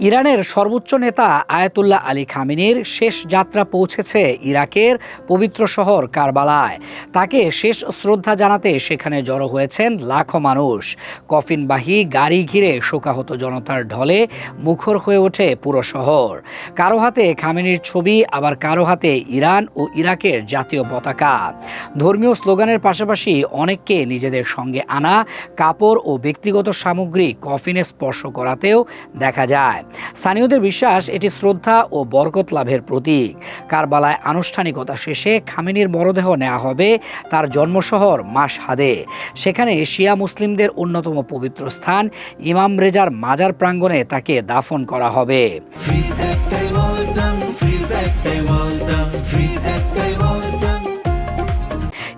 ইরানের সর্বোচ্চ নেতা আয়াতুল্লাহ আলী খামেনির শেষ যাত্রা পৌঁছেছে ইরাকের পবিত্র শহর কারবালায়। তাকে শেষ শ্রদ্ধা জানাতে সেখানে জড়ো হয়েছেন লাখো মানুষ। কফিনবাহী গাড়ি ঘিরে শোকাহত জনতার ঢলে মুখর হয়ে ওঠে পুরো শহর। কারো হাতে খামেনির ছবি, আবার কারো হাতে ইরান ও ইরাকের জাতীয় পতাকা। ধর্মীয় স্লোগানের পাশাপাশি অনেককে নিজেদের সঙ্গে আনা কাপড় ও ব্যক্তিগত সামগ্রী কফিনে স্পর্শ করাতেও দেখা যায়। স্থানীয়দের বিশ্বাস এটি শ্রদ্ধা ও বরকত লাভের প্রতীক। কারবালায় আনুষ্ঠানিকতা শেষে খামেনির মরদেহ নেওয়া হবে তার জন্মশহর মাশহাদে। সেখানে শিয়া মুসলিমদের অন্যতম পবিত্র স্থান ইমাম রেজার মাজার প্রাঙ্গণে তাকে দাফন করা হবে।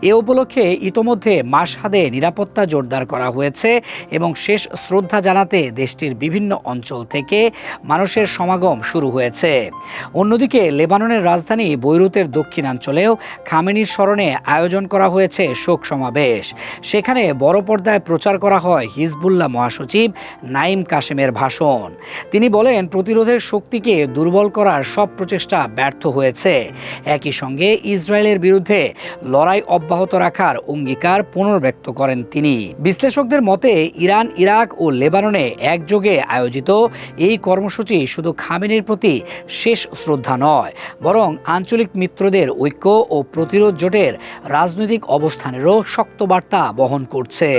এ উপলক্ষে ইতোমধ্যে মাশহাদে নিরাপত্তা জোরদার করা হয়েছে এবং শেষ শ্রদ্ধা জানাতে দেশটির বিভিন্ন অঞ্চল থেকে মানুষের সমাগম শুরু হয়েছে। অন্যদিকে লেবাননের রাজধানী বৈরুতের দক্ষিণাঞ্চলেও খামেনির স্মরণে আয়োজন করা হয়েছে শোক সমাবেশ। সেখানে বড় পর্দায় প্রচার করা হয় হিজবুল্লাহ মহাসচিব নাঈম কাশেমের ভাষণ। তিনি বলেন, প্রতিরোধের শক্তিকে দুর্বল করার সব প্রচেষ্টা ব্যর্থ হয়েছে। একই সঙ্গে ইসরায়েলের বিরুদ্ধে লড়াই অব্যাহত রাখার অঙ্গীকার পুনর্ব্যক্ত করেন তিনি। বিশ্লেষকদের মতে ইরান, ইরাক ও লেবাননে একযোগে আয়োজিত এই কর্মসূচি শুধু খামেনির প্রতি শেষ শ্রদ্ধা নয়, বরং আঞ্চলিক মিত্রদের ঐক্য ও প্রতিরোধ জোটের রাজনৈতিক অবস্থানেরও শক্ত বার্তা বহন করছে।